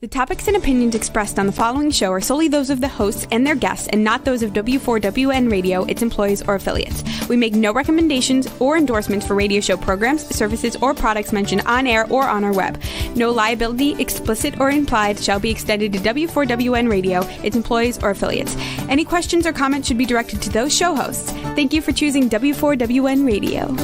topics and opinions expressed on the following show are solely those of the hosts and their guests and not those of W4WN Radio, its employees, or affiliates. We make no recommendations or endorsements for radio show programs, services, or products mentioned on air or on our web. No liability, explicit or implied, shall be extended to W4WN Radio, its employees, or affiliates. Any questions or comments should be directed to those show hosts. Thank you for choosing W4WN Radio.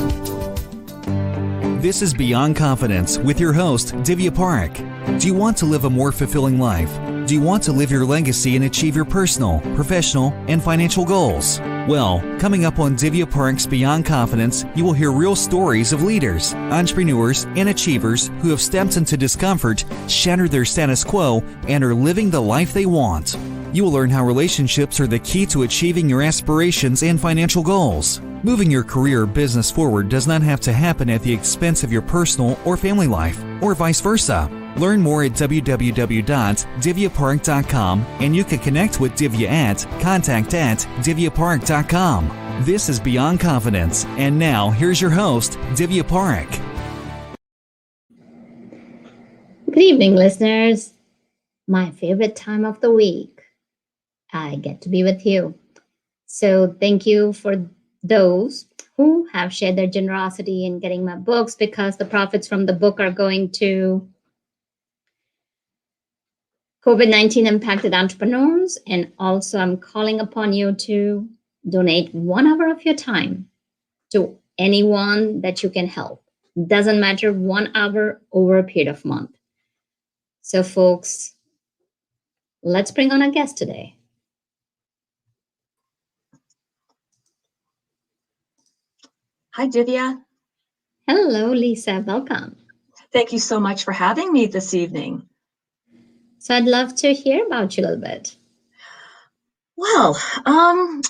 This is Beyond Confidence with your host, Divya Parekh. Do you want to live a more fulfilling life? Do you want to live your legacy and achieve your personal, professional, and financial goals? Well, coming up on Divya Parekh's Beyond Confidence, you will hear real stories of leaders, entrepreneurs, and achievers who have stepped into discomfort, shattered their status quo, and are living the life they want. You will learn how relationships are the key to achieving your aspirations and financial goals. Moving your career or business forward does not have to happen at the expense of your personal or family life, or vice versa. Learn more at www.divyaparekh.com, and you can connect with Divya at contact@divyaparekh.com. This is Beyond Confidence, and now here's your host, Divya Parekh. Good evening, listeners. My favorite time of the week. I get to be with you. So thank you for those who have shared their generosity in getting my books, because the profits from the book are going to COVID-19 impacted entrepreneurs. And also I'm calling upon you to donate 1 hour of your time to anyone that you can help. Doesn't matter, 1 hour over a period of month. So folks, let's bring on our guest today. Hi, Divya. Hello, Lisa. Welcome. Thank you so much for having me this evening. So I'd love to hear about you a little bit. Well,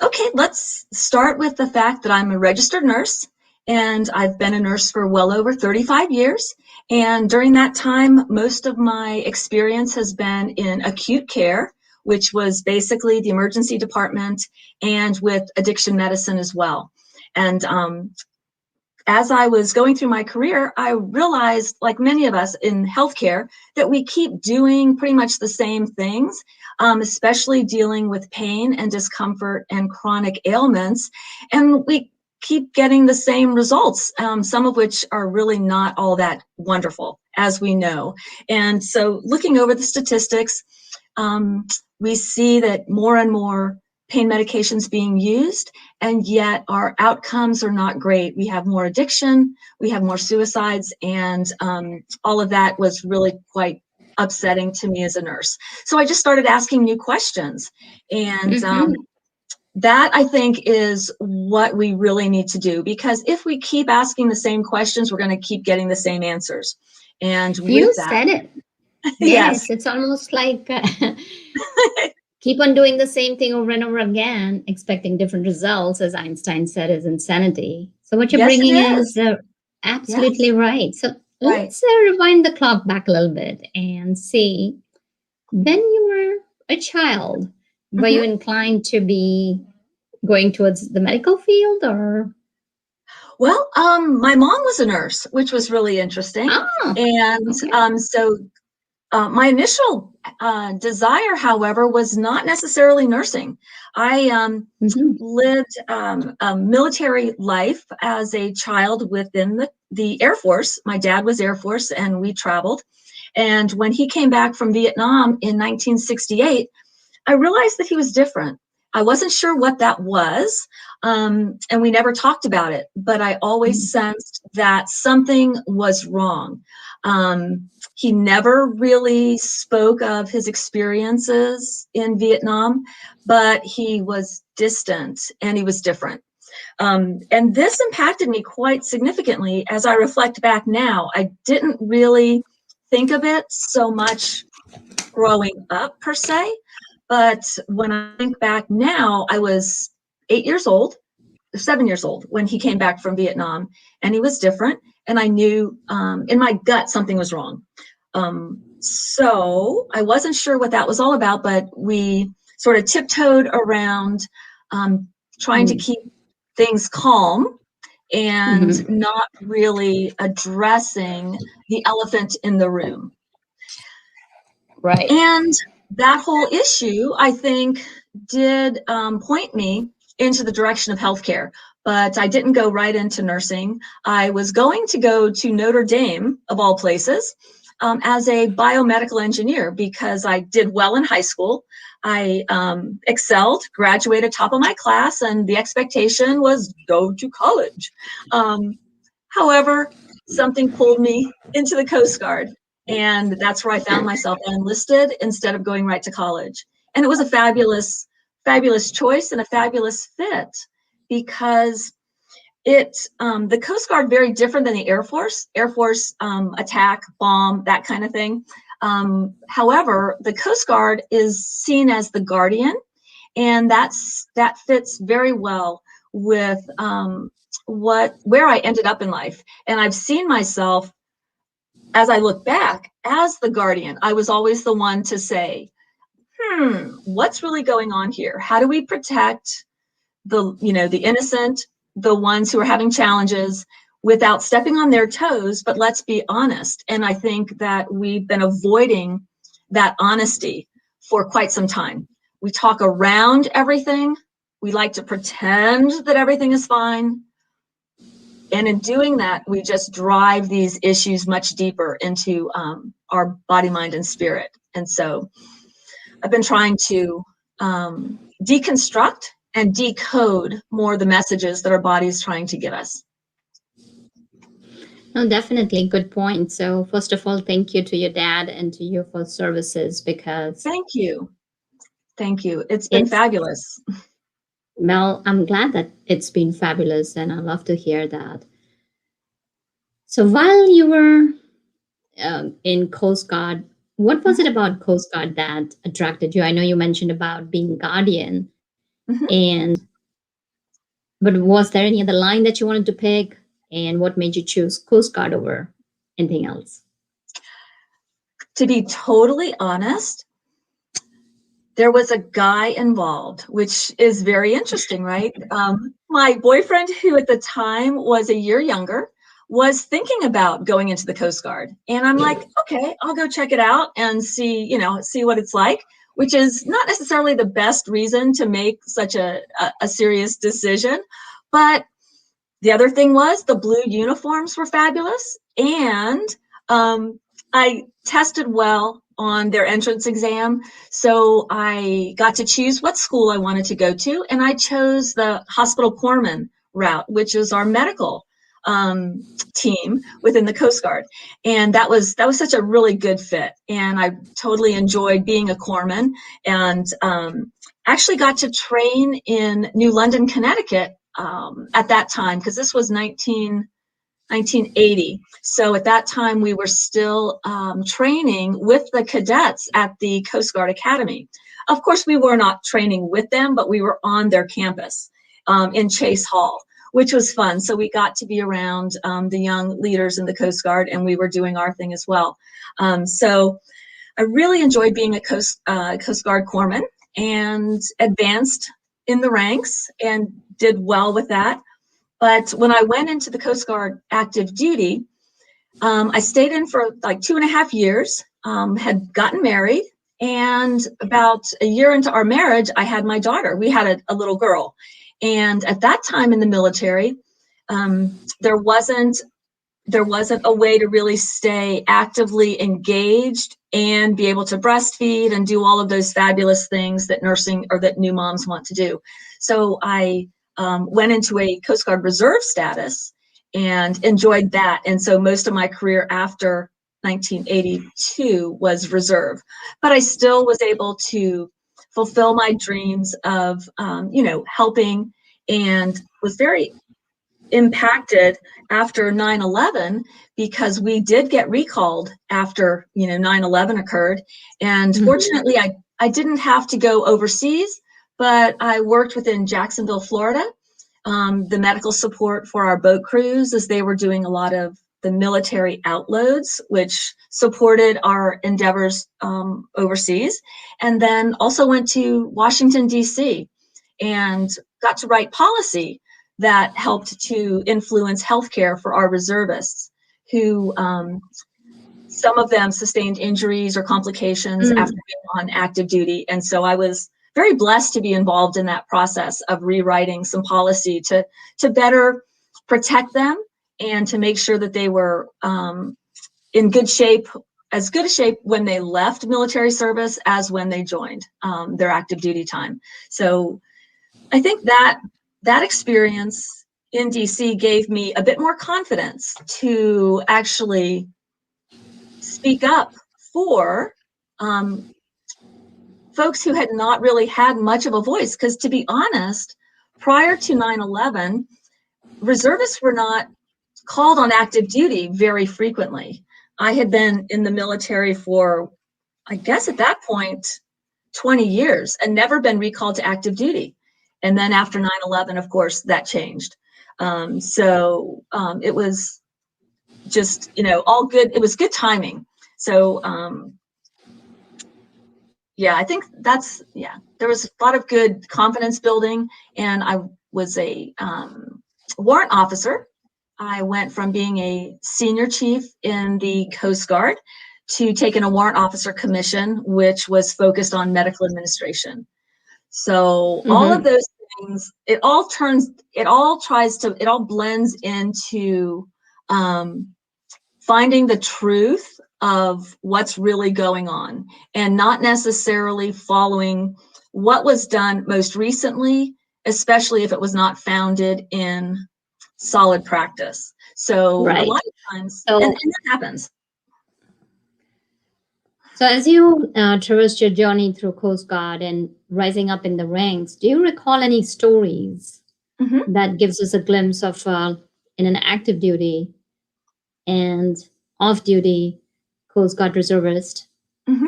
okay, let's start with the fact that I'm a registered nurse, and I've been a nurse for well over 35 years. And during that time, most of my experience has been in acute care, which was basically the emergency department, and with addiction medicine as well. And as I was going through my career, I realized, like many of us in healthcare, that we keep doing pretty much the same things, especially dealing with pain and discomfort and chronic ailments. And we keep getting the same results, some of which are really not all that wonderful, as we know. And so looking over the statistics, we see that more and more pain medications being used, and yet our outcomes are not great. We have more addiction, we have more suicides, and all of that was really quite upsetting to me as a nurse. So I just started asking new questions, and that, I think, is what we really need to do, because if we keep asking the same questions, we're going to keep getting the same answers. And you said it. Yes, it's almost like keep on doing the same thing over and over again, expecting different results, as Einstein said, is insanity. So what you're bringing is absolutely right. So let's rewind the clock back a little bit and see, when you were a child, were you inclined to be going towards the medical field, or? Well, my mom was a nurse, which was really interesting. So my initial desire, however, was not necessarily nursing. I lived a military life as a child within the Air Force. My dad was Air Force, and we traveled. And when he came back from Vietnam in 1968, I realized that he was different. I wasn't sure what that was, and we never talked about it, but I always sensed that something was wrong. He never really spoke of his experiences in Vietnam, but he was distant and he was different. And this impacted me quite significantly. As I reflect back now, I didn't really think of it so much growing up per se, but when I think back now, I was 7 years old when he came back from Vietnam, and he was different. And I knew in my gut something was wrong. So I wasn't sure what that was all about, but we sort of tiptoed around trying to keep things calm and not really addressing the elephant in the room. Right. And that whole issue, I think, did point me into the direction of healthcare. But I didn't go right into nursing. I was going to go to Notre Dame, of all places, as a biomedical engineer because I did well in high school. I excelled, graduated top of my class, and the expectation was go to college. However, something pulled me into the Coast Guard, and that's where I found myself. I enlisted instead of going right to college. And it was a fabulous, fabulous choice and a fabulous fit because the Coast Guard very different than the Air Force. Air Force attack, bomb, that kind of thing. However, the Coast Guard is seen as the guardian, and that fits very well with where I ended up in life. And I've seen myself, as I look back, as the guardian. I was always the one to say, what's really going on here? How do we protect the innocent, the ones who are having challenges, without stepping on their toes? But let's be honest. And I think that we've been avoiding that honesty for quite some time. We talk around everything. We like to pretend that everything is fine. And in doing that, we just drive these issues much deeper into our body, mind, and spirit. And so I've been trying to deconstruct and decode more the messages that our body is trying to give us. No, definitely. Good point. So first of all, thank you to your dad and to you for services, because Thank you. Thank you. It's been fabulous. Well, I'm glad that it's been fabulous, and I love to hear that. So while you were in Coast Guard, what was it about Coast Guard that attracted you? I know you mentioned about being guardian, but was there any other line that you wanted to pick? And what made you choose Coast Guard over anything else? To be totally honest, there was a guy involved, which is very interesting, right? My boyfriend, who at the time was a year younger, was thinking about going into the Coast Guard. And I'm like, okay, I'll go check it out and see what it's like, which is not necessarily the best reason to make such a serious decision. But the other thing was the blue uniforms were fabulous. And I tested well on their entrance exam. So I got to choose what school I wanted to go to. And I chose the hospital corpsman route, which is our medical team within the Coast Guard. And that was such a really good fit. And I totally enjoyed being a corpsman, and actually got to train in New London, Connecticut at that time, because this was 1980. So at that time, we were still training with the cadets at the Coast Guard Academy. Of course, we were not training with them, but we were on their campus in Chase Hall, which was fun. So we got to be around the young leaders in the Coast Guard, and we were doing our thing as well. So I really enjoyed being a Coast Guard corpsman, and advanced in the ranks and did well with that. But when I went into the Coast Guard active duty, I stayed in for like 2.5 years, had gotten married, and about a year into our marriage, I had my daughter. We had a little girl. And at that time in the military, there wasn't a way to really stay actively engaged and be able to breastfeed and do all of those fabulous things that nursing or that new moms want to do. So I went into a Coast Guard Reserve status and enjoyed that. And so most of my career after 1982 was reserve, but I still was able to fulfill my dreams of, helping, and was very impacted after 9/11, because we did get recalled after 9/11 occurred. And fortunately, I didn't have to go overseas, but I worked within Jacksonville, Florida, the medical support for our boat crews, as they were doing a lot of the military outloads, which supported our endeavors overseas. And then also went to Washington, D.C., and got to write policy that helped to influence healthcare for our reservists, who some of them sustained injuries or complications after being on active duty. And so I was very blessed to be involved in that process of rewriting some policy to better protect them and to make sure that they were in good shape, as good a shape when they left military service as when they joined their active duty time. So I think that experience in DC gave me a bit more confidence to actually speak up for folks who had not really had much of a voice. Because to be honest, prior to 9/11, reservists were not called on active duty very frequently. I had been in the military for, I guess at that point, 20 years and never been recalled to active duty. And then after 9/11, of course, that changed. So it was just, all good. It was good timing. So yeah, I think there was a lot of good confidence building, and I was a warrant officer. I went from being a senior chief in the Coast Guard to taking a warrant officer commission, which was focused on medical administration. So all of those things, it all blends into finding the truth of what's really going on and not necessarily following what was done most recently, especially if it was not founded in solid practice. So a lot of times, and that happens. So as you traversed your journey through Coast Guard and rising up in the ranks, do you recall any stories that gives us a glimpse of in an active duty and off-duty Coast Guard reservist,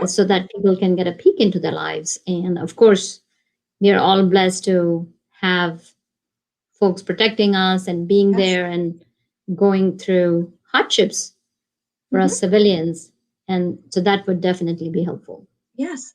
so that people can get a peek into their lives? And of course, we are all blessed to have folks protecting us and being there and going through hardships for us civilians. And so that would definitely be helpful. Yes.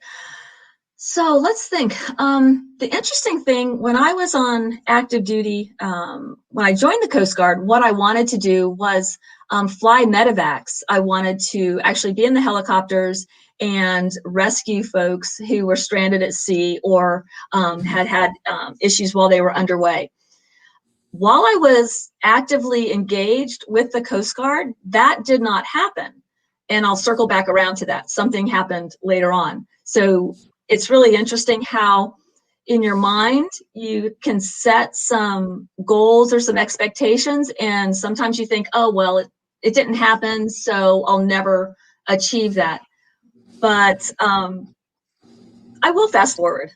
So let's think. The interesting thing, when I was on active duty, when I joined the Coast Guard, what I wanted to do was fly medevacs. I wanted to actually be in the helicopters and rescue folks who were stranded at sea or had issues while they were underway. While I was actively engaged with the Coast Guard, that did not happen. And I'll circle back around to that. Something happened later on. So it's really interesting how in your mind you can set some goals or some expectations, and sometimes you think, oh, well, it didn't happen, so I'll never achieve that. But I will fast forward.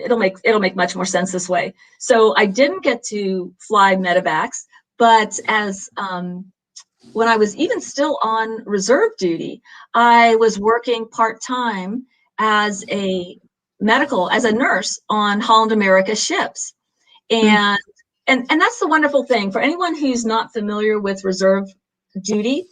It'll make much more sense this way. So I didn't get to fly medevacs, but as when I was even still on reserve duty, I was working part-time as a nurse on Holland America ships. And that's the wonderful thing. For anyone who's not familiar with reserve duty,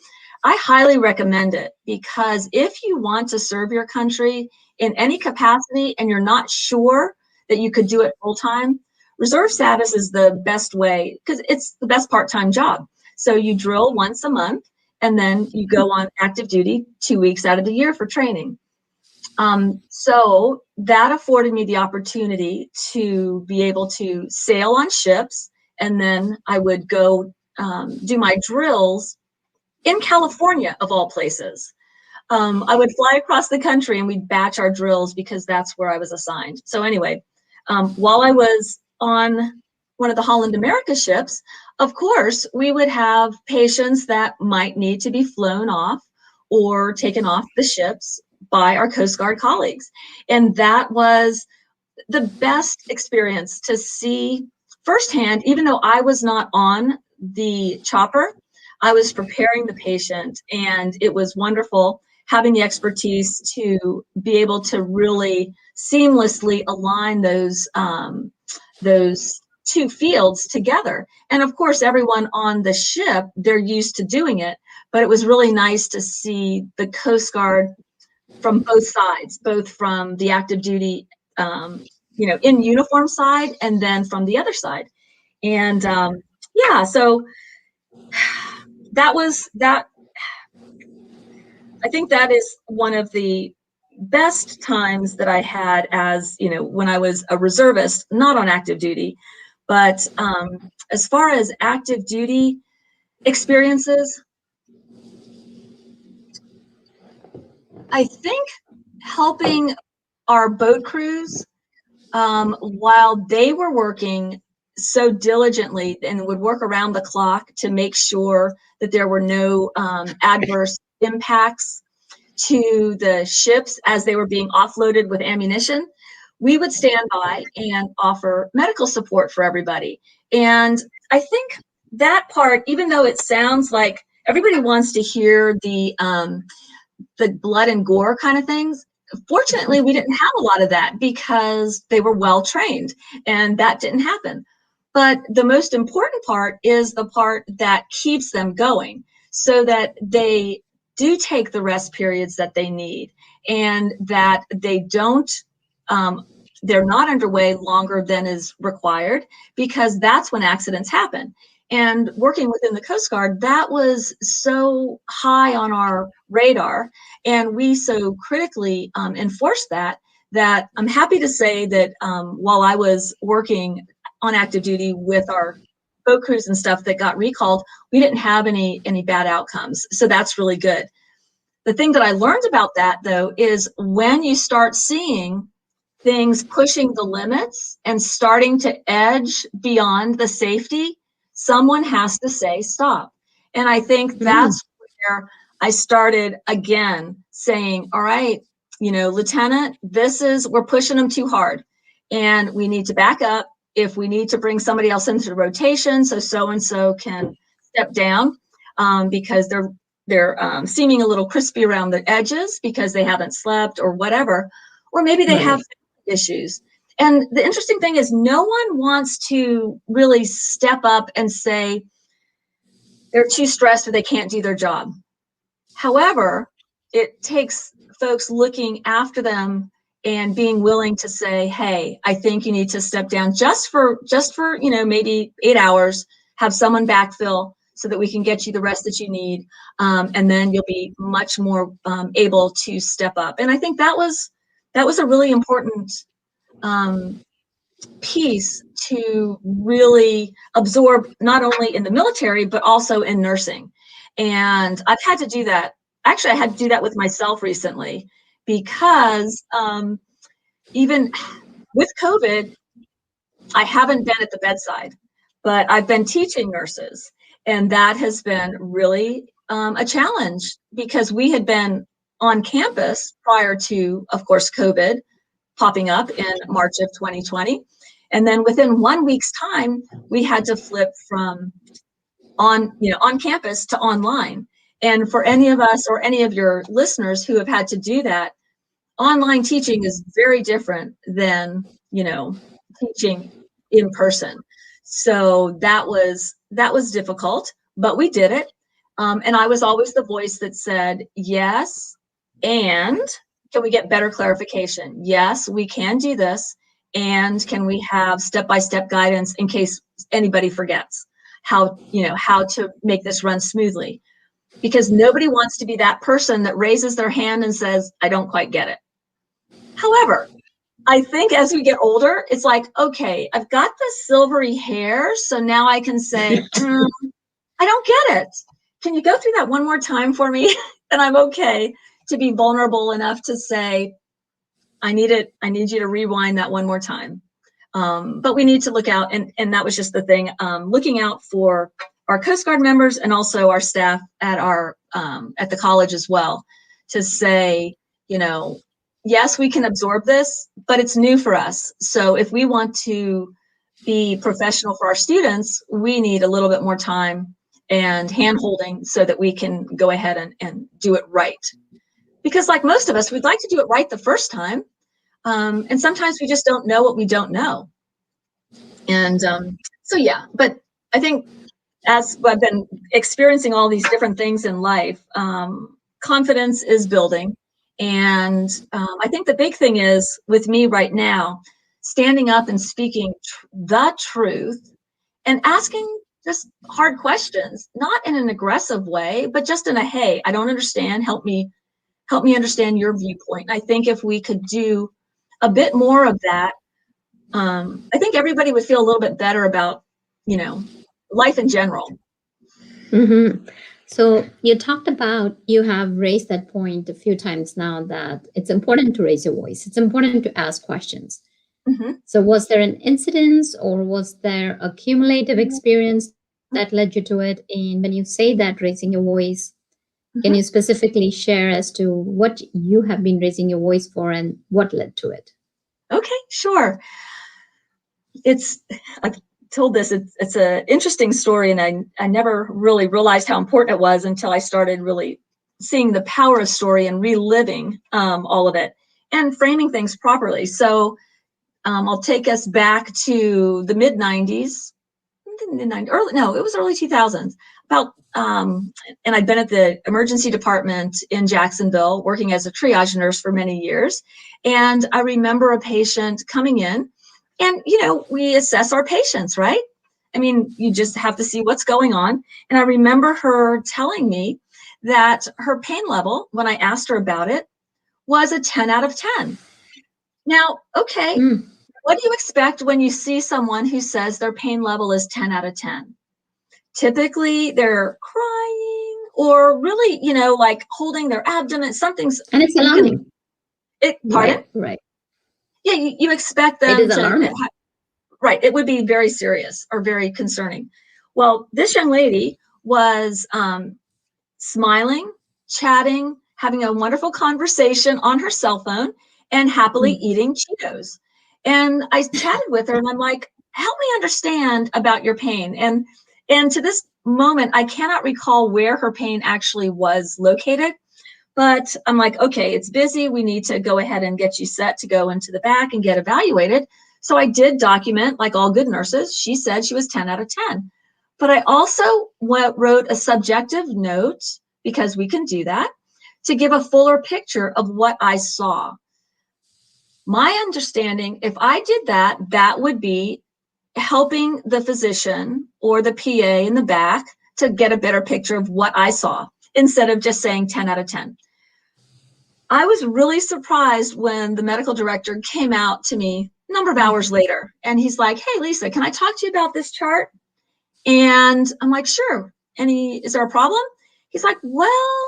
I highly recommend it, because if you want to serve your country in any capacity and you're not sure that you could do it full-time, reserve status is the best way, because it's the best part-time job. So you drill once a month, and then you go on active duty 2 weeks out of the year for training. So that afforded me the opportunity to be able to sail on ships, and then I would go do my drills in California, of all places. I would fly across the country and we'd batch our drills because that's where I was assigned. So anyway, while I was on one of the Holland America ships, of course, we would have patients that might need to be flown off or taken off the ships by our Coast Guard colleagues. And that was the best experience to see firsthand. Even though I was not on the chopper, I was preparing the patient, and it was wonderful having the expertise to be able to really seamlessly align those two fields together. And of course, everyone on the ship, they're used to doing it, but it was really nice to see the Coast Guard from both sides, both from the active duty, in uniform side, and then from the other side. And so that was that. I think that is one of the best times that I had as, when I was a reservist, not on active duty, but as far as active duty experiences, I think helping our boat crews while they were working so diligently and would work around the clock to make sure that there were no adverse impacts to the ships as they were being offloaded with ammunition, we would stand by and offer medical support for everybody. And I think that part, even though it sounds like everybody wants to hear the blood and gore kind of things, fortunately, we didn't have a lot of that because they were well trained, and that didn't happen. But the most important part is the part that keeps them going so that they do take the rest periods that they need, and that they don't, they're not underway longer than is required, because that's when accidents happen. And working within the Coast Guard, that was so high on our radar, and we so critically enforced that I'm happy to say that while I was working on active duty with our boat crews and stuff that got recalled, we didn't have any bad outcomes. So that's really good. The thing that I learned about that, though, is when you start seeing things pushing the limits and starting to edge beyond the safety, someone has to say stop. And I think that's where I started again saying, all right, Lieutenant, we're pushing them too hard, and we need to back up. If we need to bring somebody else into the rotation so-and-so can step down because they're seeming a little crispy around the edges because they haven't slept or whatever, or maybe they have issues. And the interesting thing is no one wants to really step up and say they're too stressed or they can't do their job. However, it takes folks looking after them and being willing to say, hey, I think you need to step down just for maybe 8 hours, have someone backfill so that we can get you the rest that you need, and then you'll be much more able to step up. And I think that was a really important piece to really absorb, not only in the military, but also in nursing. And I've had to do that. Actually, I had to do that with myself recently because even with COVID, I haven't been at the bedside, but I've been teaching nurses. And that has been really a challenge because we had been on campus prior to, of course, COVID popping up in March of 2020. And then within 1 week's time, we had to flip from on campus to online. And for any of us or any of your listeners who have had to do that, online teaching is very different than, teaching in person. So that was difficult, but we did it. And I was always the voice that said, yes, and can we get better clarification? Yes, we can do this. And can we have step-by-step guidance in case anybody forgets how to make this run smoothly? Because nobody wants to be that person that raises their hand and says, I don't quite get it. However, I think as we get older, it's like, okay, I've got the silvery hair, so now I can say, I don't get it. Can you go through that one more time for me? And I'm okay to be vulnerable enough to say, I need you to rewind that one more time. But we need to look out, and that was just the thing, looking out for our Coast Guard members and also our staff at the college as well, to say, yes, we can absorb this, but it's new for us. So if we want to be professional for our students, we need a little bit more time and hand-holding so that we can go ahead and do it right. Because like most of us, we'd like to do it right the first time. And sometimes we just don't know what we don't know. And so, yeah, but I think as I've been experiencing all these different things in life, confidence is building. And I think the big thing is with me right now, standing up and speaking the truth and asking just hard questions, not in an aggressive way, but just in a, hey, I don't understand, help me help me understand your viewpoint. I think if we could do a bit more of that, I think everybody would feel a little bit better about, life in general. Mm-hmm. So you talked about, you have raised that point a few times now, that it's important to raise your voice. It's important to ask questions. Mm-hmm. So was there an incident, or was there a cumulative experience that led you to it? And when you say that, raising your voice, can you specifically share as to what you have been raising your voice for and what led to it? Okay, sure. I told this, it's an interesting story, and I never really realized how important it was until I started really seeing the power of story and reliving all of it and framing things properly. So I'll take us back to the mid 90s, early 2000s, and I'd been at the emergency department in Jacksonville working as a triage nurse for many years. And I remember a patient coming in, and, we assess our patients, right? I mean, you just have to see what's going on. And I remember her telling me that her pain level, when I asked her about it, was a 10 out of 10. Now, okay, what do you expect when you see someone who says their pain level is 10 out of 10? Typically, they're crying or really, like holding their abdomen, something's... And it's alarming. Pardon? Right. Yeah, you expect them to... It is alarming. Right, it would be very serious or very concerning. Well, this young lady was smiling, chatting, having a wonderful conversation on her cell phone, and happily eating Cheetos. And I chatted with her, and I'm like, help me understand about your pain. And to this moment, I cannot recall where her pain actually was located, but I'm like, okay, it's busy. We need to go ahead and get you set to go into the back and get evaluated. So I did document, like all good nurses. She said she was 10 out of 10. But I also wrote a subjective note, because we can do that, to give a fuller picture of what I saw. My understanding, if I did that, that would be helping the physician or the PA in the back to get a better picture of what I saw, instead of just saying 10 out of 10. I was really surprised when the medical director came out to me a number of hours later, and he's like, hey, Lisa, can I talk to you about this chart? And I'm like, sure. And is there a problem? He's like, well,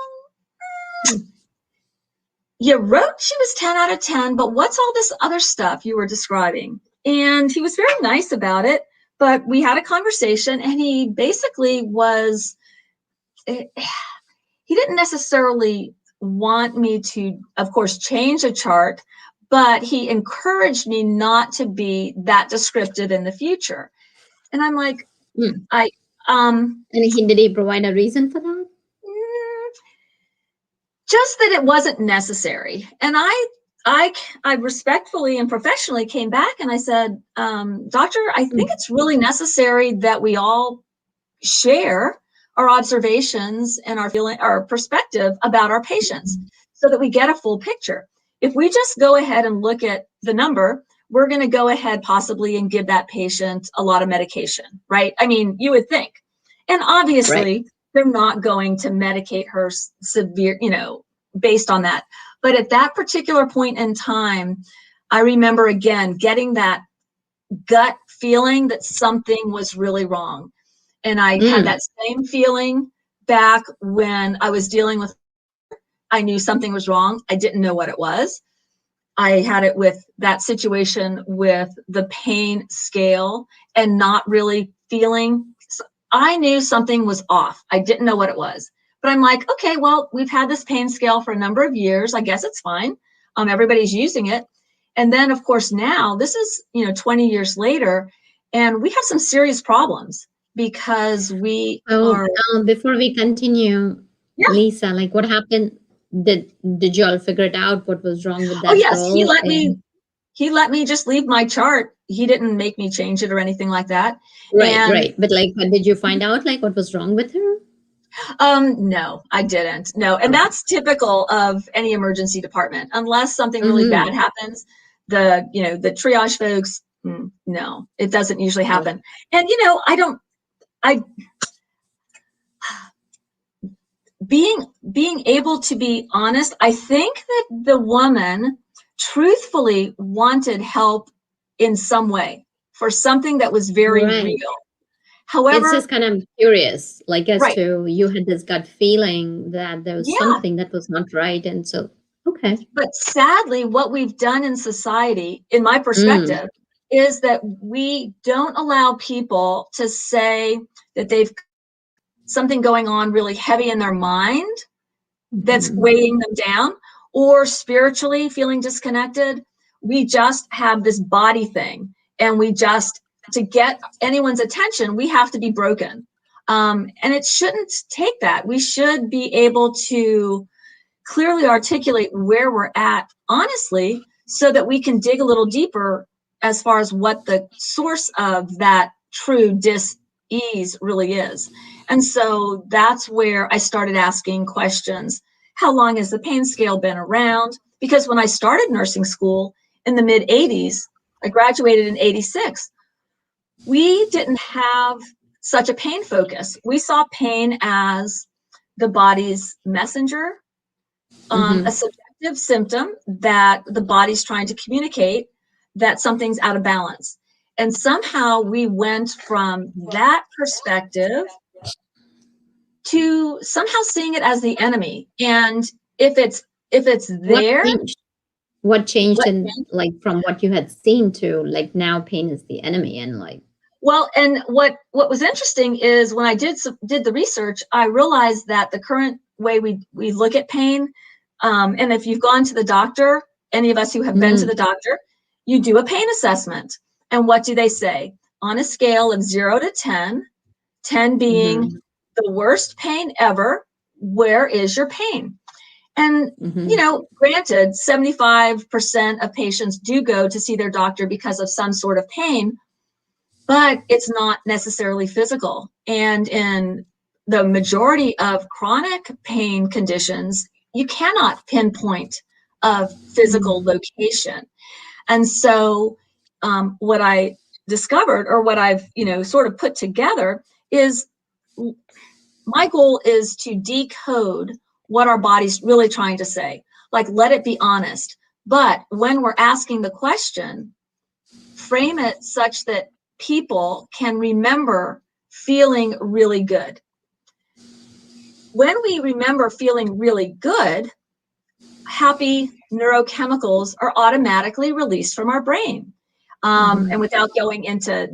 you wrote she was 10 out of 10, but what's all this other stuff you were describing? And he was very nice about it, but we had a conversation, and he basically he didn't necessarily want me to, of course, change a chart, but he encouraged me not to be that descriptive in the future. And I'm like, and did he provide a reason for that? Just that it wasn't necessary. And I respectfully and professionally came back and I said, doctor, I think it's really necessary that we all share our observations and our perspective about our patients so that we get a full picture. If we just go ahead and look at the number, we're going to go ahead possibly and give that patient a lot of medication, right? I mean, you would think. And obviously, they're not going to medicate her severe, based on that. But at that particular point in time, I remember again getting that gut feeling that something was really wrong. And I had that same feeling back when I was dealing with, I knew something was wrong. I didn't know what it was. I had it with that situation with the pain scale and not really feeling. I knew something was off. I didn't know what it was. But I'm like, okay, well, we've had this pain scale for a number of years. I guess it's fine. Everybody's using it. And then, of course, now this is, 20 years later, and we have some serious problems because we are... Before we continue, Lisa, like what happened? Did you all figure it out? What was wrong with that? Oh, yes. He let me just leave my chart. He didn't make me change it or anything like that. Right. But did you find out what was wrong with her? No, I didn't. No. And that's typical of any emergency department. Unless something really bad happens, the triage folks, no, it doesn't usually happen. And, being able to be honest, I think that the woman truthfully wanted help in some way for something that was very real. However, it's just kind of curious, like as right. to you had this gut feeling that there was something that was not right. And so, okay. But sadly, what we've done in society, in my perspective, is that we don't allow people to say that they've something going on really heavy in their mind that's weighing them down, or spiritually feeling disconnected. We just have this body thing, and we just, to get anyone's attention, we have to be broken. And it shouldn't take that. We should be able to clearly articulate where we're at, honestly, so that we can dig a little deeper as far as what the source of that true dis-ease really is. And so that's where I started asking questions. How long has the pain scale been around? Because when I started nursing school in the mid-'80s, I graduated in '86, we didn't have such a pain focus. We saw pain as the body's messenger, a subjective symptom that the body's trying to communicate that something's out of balance. And somehow we went from that perspective to somehow seeing it as the enemy. And if it's there, what changed in, like, from what you had seen to, like, now pain is the enemy? And like, well, and what was interesting is when I did the research, I realized that the current way we look at pain, and if you've gone to the doctor, any of us who have been to the doctor, you do a pain assessment. And what do they say? On a scale of 0 to 10, 10 being the worst pain ever, where is your pain? And, you know, granted, 75% of patients do go to see their doctor because of some sort of pain, but it's not necessarily physical. And in the majority of chronic pain conditions, you cannot pinpoint a physical location. And so what I discovered, or what I've, sort of put together, is my goal is to decode what our body's really trying to say. Like, let it be honest. But when we're asking the question, frame it such that people can remember feeling really good. When we remember feeling really good, happy neurochemicals are automatically released from our brain. And without going into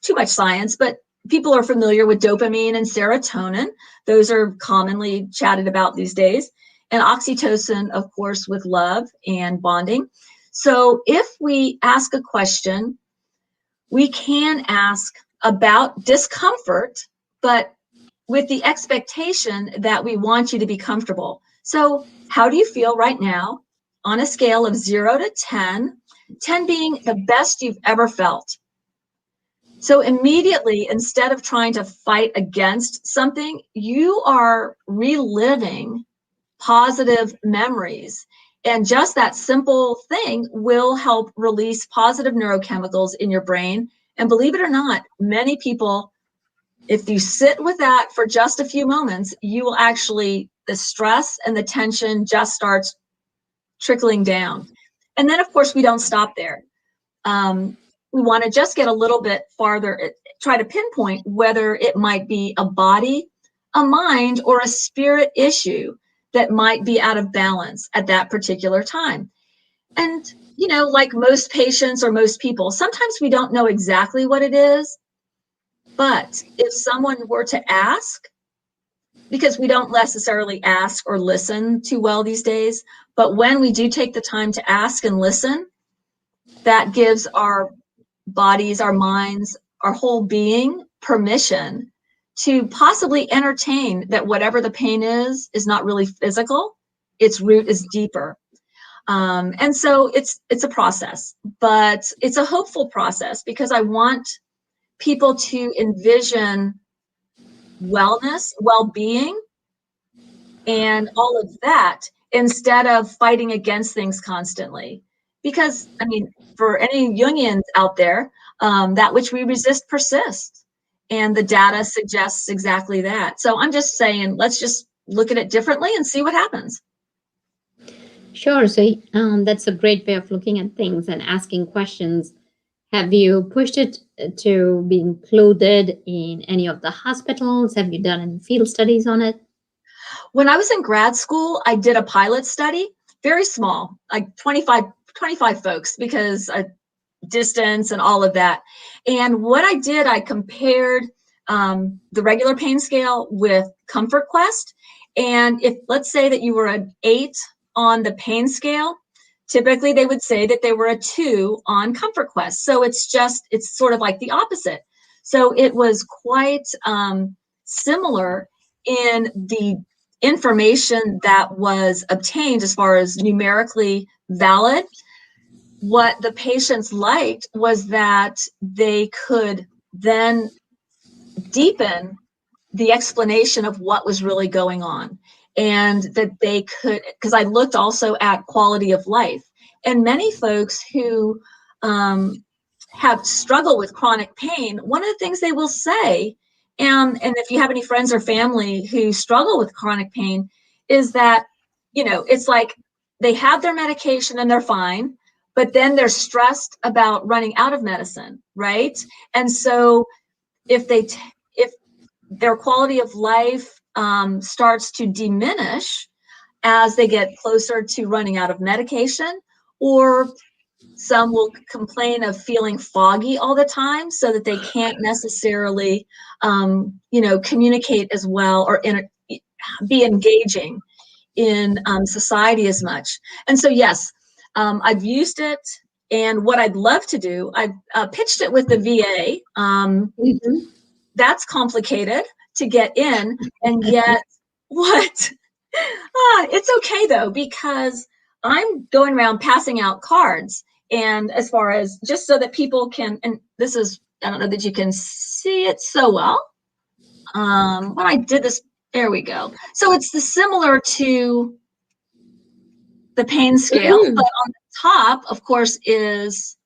too much science, but people are familiar with dopamine and serotonin. Those are commonly chatted about these days. And oxytocin, of course, with love and bonding. So if we ask a question, we can ask about discomfort, but with the expectation that we want you to be comfortable. So how do you feel right now on a scale of 0 to 10, 10 being the best you've ever felt? So immediately, instead of trying to fight against something, you are reliving positive memories. And just that simple thing will help release positive neurochemicals in your brain. And believe it or not, many people, if you sit with that for just a few moments, you will actually, the stress and the tension just starts trickling down. And then, of course, we don't stop there. We want to just get a little bit farther, try to pinpoint whether it might be a body, a mind, or a spirit issue that might be out of balance at that particular time. And, like most patients or most people, sometimes we don't know exactly what it is. But if someone were to ask, because we don't necessarily ask or listen too well these days, but when we do take the time to ask and listen, that gives our bodies, our minds, our whole being permission to possibly entertain that whatever the pain is not really physical. Its root is deeper. And so it's a process, but it's a hopeful process, because I want people to envision wellness, well-being, and all of that, instead of fighting against things constantly. Because, for any Jungians out there, that which we resist persists. And the data suggests exactly that. So I'm just saying, let's just look at it differently and see what happens. Sure. So that's a great way of looking at things and asking questions. Have you pushed it to be included in any of the hospitals? Have you done any field studies on it? When I was in grad school, I did a pilot study, very small, like 25 folks, because distance and all of that. And what I did, I compared the regular pain scale with Comfort Quest. And if, let's say that you were an 8 on the pain scale, typically they would say that they were a 2 on Comfort Quest. So it's sort of like the opposite. So it was quite similar in the information that was obtained as far as numerically valid. What the patients liked was that they could then deepen the explanation of what was really going on, and that they could, because I looked also at quality of life, and many folks who have struggled with chronic pain, one of the things they will say, and if you have any friends or family who struggle with chronic pain, is that, it's like they have their medication and they're fine, but then they're stressed about running out of medicine, right? And so if their quality of life starts to diminish as they get closer to running out of medication, or some will complain of feeling foggy all the time so that they can't necessarily, communicate as well or be engaging in society as much. And so, yes, I've used it. And what I'd love to do, I've pitched it with the VA. That's complicated to get in. And yet, what? It's okay, though, because I'm going around passing out cards. And as far as just so that people can, and this is, I don't know that you can see it so well. When I did this, there we go. So it's similar to the pain scale, but on the top, of course, is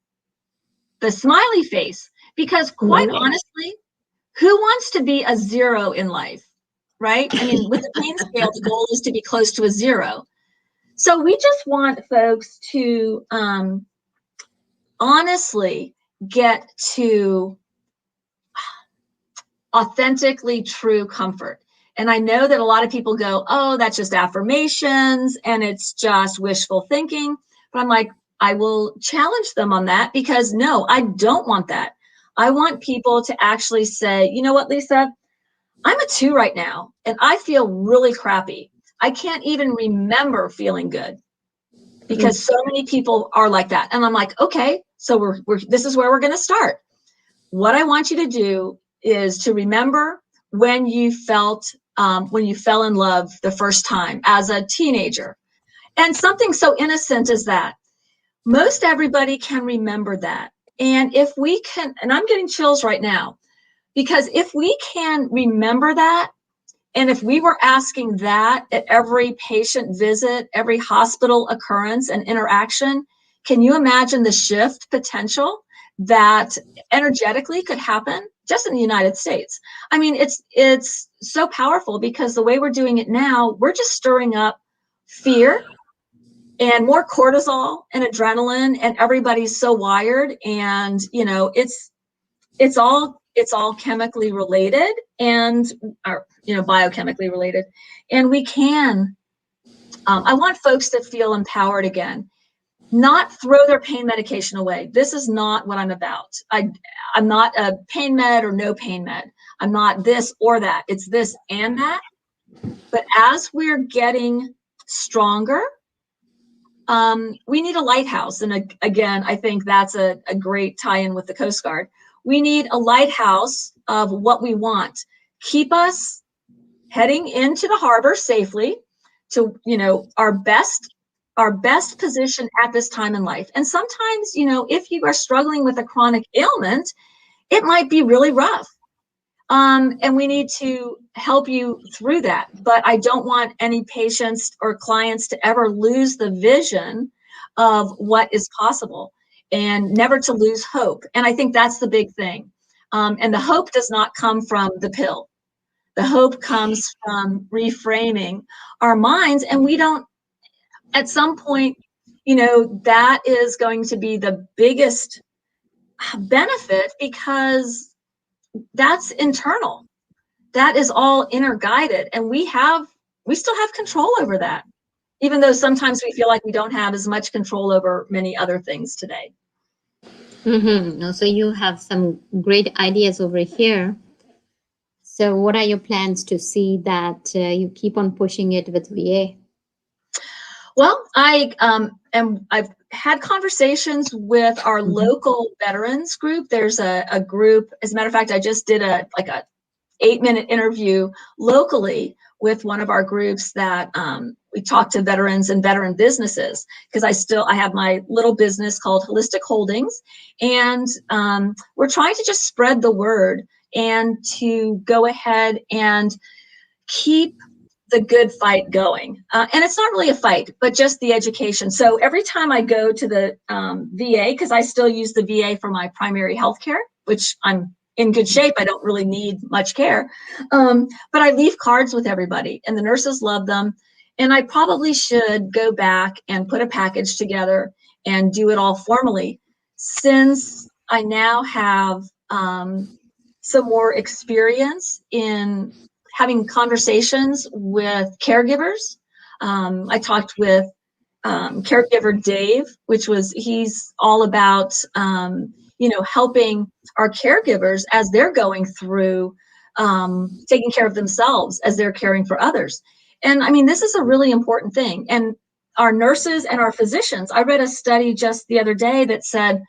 the smiley face. Because quite honestly, who wants to be a 0 in life, right? I mean, with the pain scale, the goal is to be close to a 0. So we just want folks to honestly get to authentically true comfort. And I know that a lot of people go, oh, that's just affirmations and it's just wishful thinking. But I'm like, I will challenge them on that, because no, I don't want that. I want people to actually say, you know what, Lisa, I'm a 2 right now and I feel really crappy. I can't even remember feeling good, because so many people are like that. And I'm like, okay, so this is where we're going to start. What I want you to do is to remember when you fell in love the first time as a teenager. And something so innocent as that. Most everybody can remember that. And if we can, and I'm getting chills right now, because if we can remember that, and if we were asking that at every patient visit, every hospital occurrence and interaction, can you imagine the shift potential that energetically could happen just in the United States? I mean, it's so powerful, because the way we're doing it now, we're just stirring up fear and more cortisol and adrenaline, and everybody's so wired, and it's all chemically related and biochemically related. And we can I want folks to feel empowered again, not throw their pain medication away. This is not what I'm about. I'm not a pain med or no pain med. I'm not this or that. It's this and that. But as we're getting stronger, we need a lighthouse. And again, I think that's a great tie-in with the Coast Guard. We need a lighthouse of what we want. Keep us heading into the harbor safely to, our best position at this time in life. And sometimes, if you are struggling with a chronic ailment, it might be really rough. And we need to help you through that. But I don't want any patients or clients to ever lose the vision of what is possible, and never to lose hope. And I think that's the big thing. And the hope does not come from the pill. The hope comes from reframing our minds, and we don't, at some point, that is going to be the biggest benefit, because that's internal. That is all inner guided, and we still have control over that, even though sometimes we feel like we don't have as much control over many other things today. So you have some great ideas over here. So what are your plans to see that you keep on pushing it with VA? Well, I've had conversations with our local veterans group. There's a group, as a matter of fact, I just did a 8-minute interview locally with one of our groups that we talk to veterans and veteran businesses, because I have my little business called Holistic Holdings, and we're trying to just spread the word and to go ahead and keep the good fight going. And it's not really a fight, but just the education. So every time I go to the VA, because I still use the VA for my primary health care, which I'm in good shape, I don't really need much care. But I leave cards with everybody, and the nurses love them. And I probably should go back and put a package together and do it all formally, since I now have some more experience in having conversations with caregivers. I talked with caregiver Dave, he's all about, helping our caregivers as they're going through taking care of themselves as they're caring for others. And I mean, this is a really important thing. And our nurses and our physicians, I read a study just the other day that said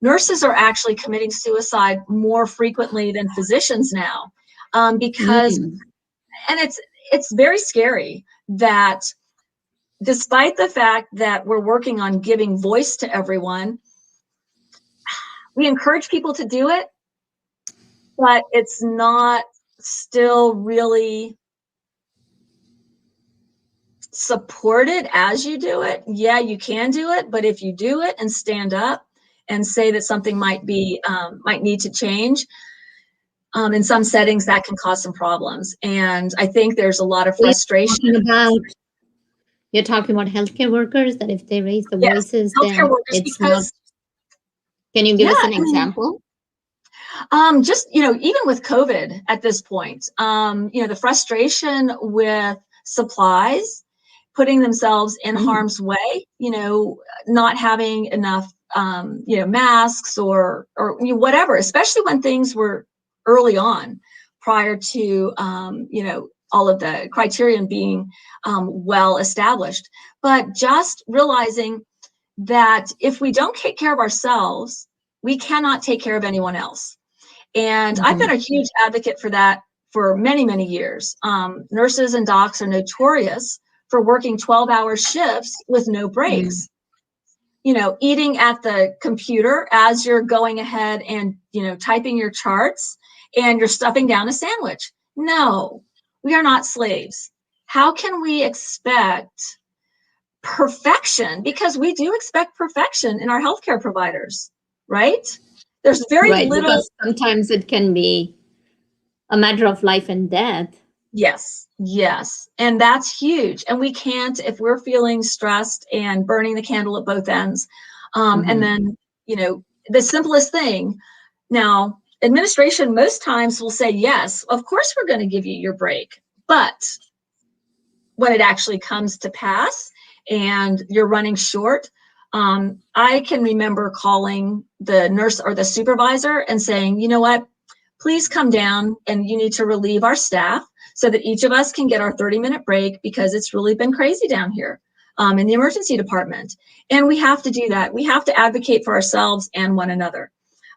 nurses are actually committing suicide more frequently than physicians now, because, and it's very scary that despite the fact that we're working on giving voice to everyone, we encourage people to do it, but it's not still really supported as you do it. Yeah, you can do it, but if you do it and stand up and say that something might need to change, in some settings that can cause some problems. And I think there's a lot of frustration. You're talking about healthcare workers, that if they raise the voices, healthcare workers, it's not. Can you give us an example? Just, even with COVID at this point, the frustration with supplies, putting themselves in harm's way, not having enough, masks or whatever, especially when things were early on, prior to, all of the criterion being well established. But just realizing that if we don't take care of ourselves, we cannot take care of anyone else. And I've been a huge advocate for that for many, many years. Nurses and docs are notorious for working 12-hour shifts with no breaks. Eating at the computer as you're going ahead and, typing your charts, and you're stuffing down a sandwich. No, we are not slaves. How can we expect perfection? Because we do expect perfection in our healthcare providers, right? There's very little. Because sometimes it can be a matter of life and death. Yes. And that's huge. And we can't, if we're feeling stressed and burning the candle at both ends. And then, the simplest thing. Now, administration most times will say, yes, of course we're going to give you your break. But when it actually comes to pass and you're running short, I can remember calling the nurse or the supervisor and saying, you know what, please come down and you need to relieve our staff so that each of us can get our 30-minute break, because it's really been crazy down here in the emergency department. And we have to do that. We have to advocate for ourselves and one another.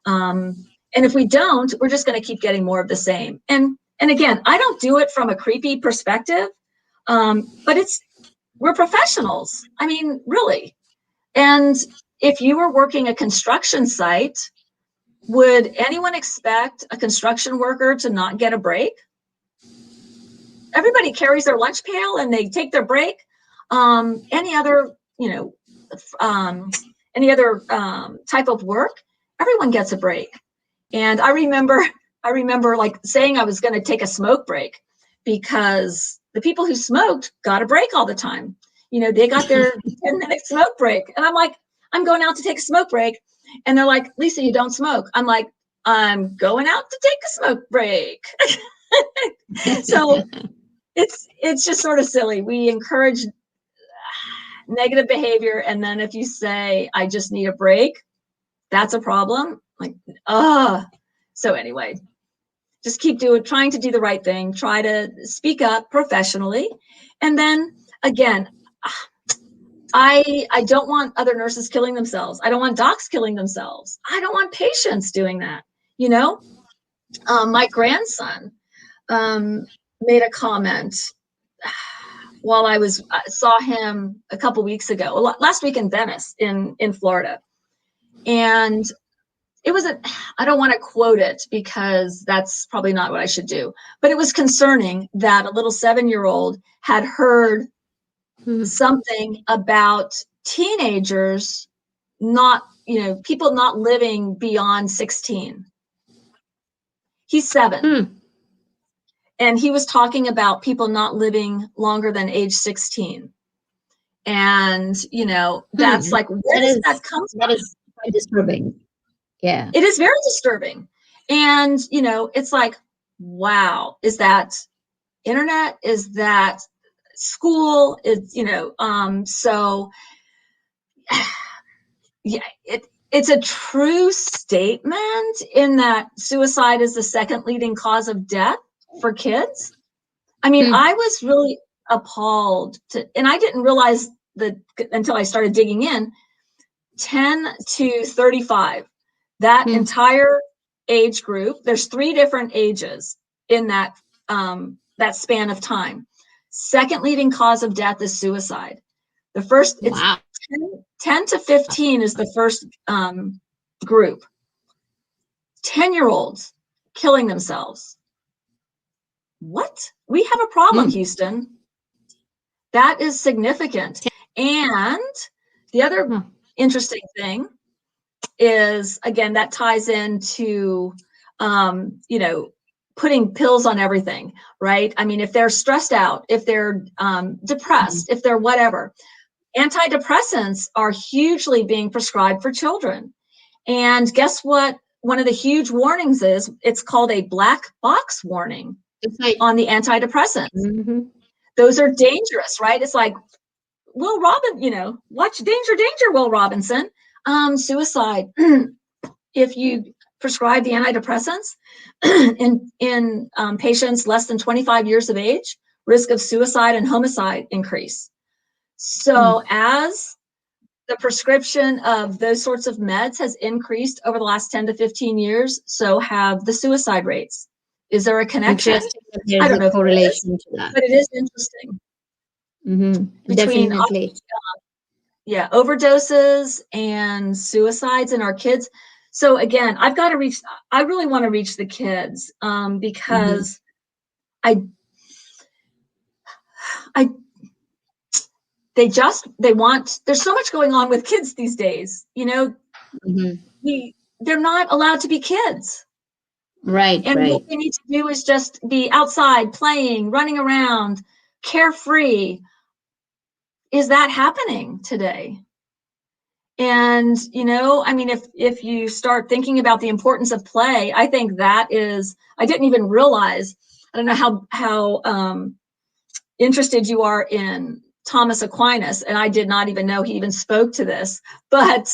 And if we don't, we're just going to keep getting more of the same. And again, I don't do it from a creepy perspective, but we're professionals. I mean, really. And if you were working a construction site, would anyone expect a construction worker to not get a break? Everybody carries their lunch pail and they take their break. Any other type of work, everyone gets a break. And I remember I remember like saying I was going to take a smoke break because the people who smoked got a break all the time. You know, they got their 10-minute smoke break. And I'm like, I'm going out to take a smoke break. And they're like, Lisa, you don't smoke. I'm like, I'm going out to take a smoke break. So it's just sort of silly. We encourage negative behavior. And then if you say, I just need a break, that's a problem. Like, so anyway, just keep trying to do the right thing, try to speak up professionally. And then again, I don't want other nurses killing themselves. I don't want docs killing themselves. I don't want patients doing that. You know, my grandson made a comment while I saw him a couple weeks ago, last week in Venice in Florida. And it was I don't want to quote it because that's probably not what I should do, but it was concerning that a little 7-year-old had heard something about teenagers people not living beyond 16. He's 7. And he was talking about people not living longer than age 16. And, that's like, where does that come from? That is quite disturbing. Yeah. It is very disturbing. And, it's like, wow, is that internet? Is that school? It's, so yeah, it's a true statement in that suicide is the second leading cause of death for kids. I mean, I was really appalled and I didn't realize that until I started digging in, 10 to 35, that entire age group, there's 3 different ages in that span of time. Second leading cause of death is suicide. The first, it's 10 to 15 is the first group. 10-year-olds killing themselves. What? We have a problem, Houston. That is significant. And the other interesting thing is, again, that ties into, putting pills on everything, right? I mean, if they're stressed out, if they're depressed, if they're whatever, antidepressants are hugely being prescribed for children. And guess what? One of the huge warnings is it's called a black box warning on the antidepressants. Those are dangerous, right? It's like, Will Robinson, watch Danger, Will Robinson. Suicide. If you prescribe the antidepressants in patients less than 25 years of age, risk of suicide and homicide increase. So as the prescription of those sorts of meds has increased over the last 10 to 15 years, so have the suicide rates. Is there a connection? I don't know. Correlation to that, but it is interesting. Between definitely. Overdoses and suicides in our kids. So again, I really want to reach the kids because there's so much going on with kids these days, they're not allowed to be kids. Right. And what they need to do is just be outside playing, running around, carefree. Is that happening today? And, I mean, if you start thinking about the importance of play, I think that is, I didn't even realize, I don't know how interested you are in Thomas Aquinas, and I did not even know he even spoke to this, but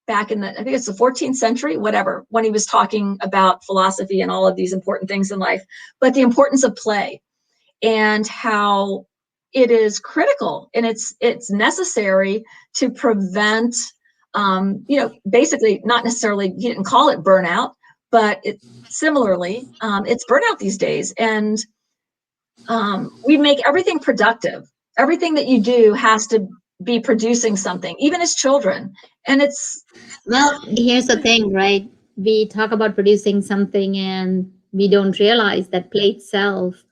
back in I think it's the 14th century, whatever, when he was talking about philosophy and all of these important things in life, but the importance of play and how it is critical and it's necessary to prevent, basically not necessarily, he didn't call it burnout, but similarly, it's burnout these days. And we make everything productive. Everything that you do has to be producing something, even as children. And here's the thing, right? We talk about producing something and we don't realize that play itself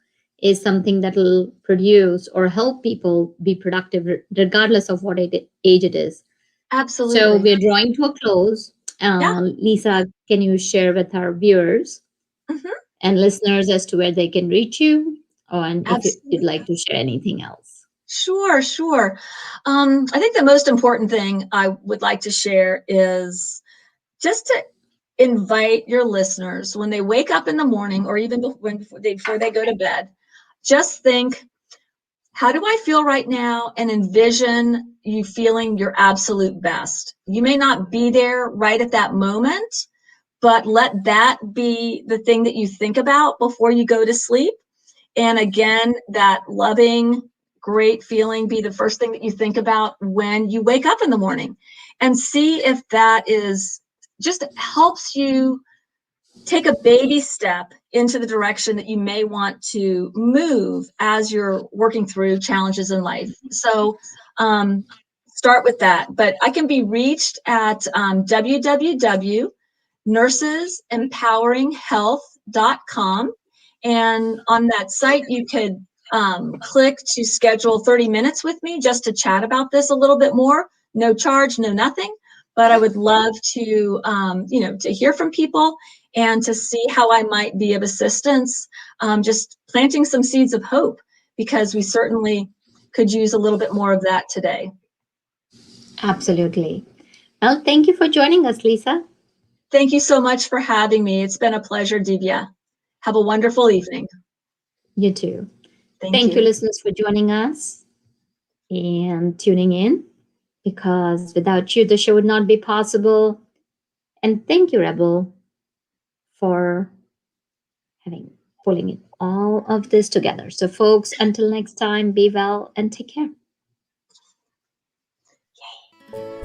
is something that will produce or help people be productive regardless of what age it is. Absolutely. So we're drawing to a close. Lisa, can you share with our viewers and listeners as to where they can reach you, and if Absolutely. you'd like to share anything else. Sure, sure. I think the most important thing I would like to share is just to invite your listeners when they wake up in the morning, or even before they go to bed, just think, how do I feel right now? And envision you feeling your absolute best. You may not be there right at that moment, but let that be the thing that you think about before you go to sleep. And again, that loving, great feeling be the first thing that you think about when you wake up in the morning, and see if that is just helps you take a baby step into the direction that you may want to move as you're working through challenges in life. So start with that. But I can be reached at www.nursesempoweringhealth.com. And on that site, you could click to schedule 30 minutes with me just to chat about this a little bit more. No charge, no nothing. But I would love to, to hear from people and to see how I might be of assistance, just planting some seeds of hope, because we certainly could use a little bit more of that today. Absolutely. Well, thank you for joining us, Lisa. Thank you so much for having me. It's been a pleasure, Divya. Have a wonderful evening. You too. Thank you, listeners, for joining us and tuning in, because without you, the show would not be possible. And thank you, Rebel, for pulling all of this together. So, folks, until next time, be well and take care.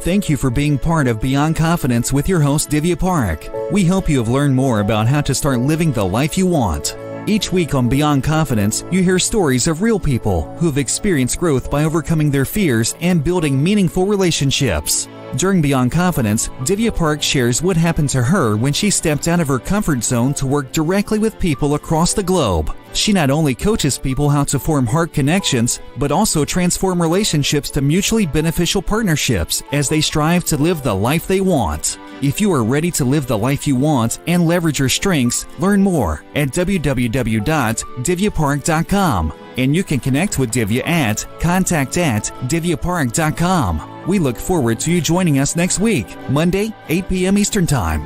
Thank you for being part of Beyond Confidence with your host, Divya Parekh. We hope you have learned more about how to start living the life you want. Each week on Beyond Confidence, you hear stories of real people who have experienced growth by overcoming their fears and building meaningful relationships. During Beyond Confidence, Divya Parekh shares what happened to her when she stepped out of her comfort zone to work directly with people across the globe. She not only coaches people how to form heart connections, but also transform relationships to mutually beneficial partnerships as they strive to live the life they want. If you are ready to live the life you want and leverage your strengths, learn more at www.divyaparekh.com. And you can connect with Divya at contact@divyaparekh.com. We look forward to you joining us next week, Monday, 8 p.m. Eastern Time.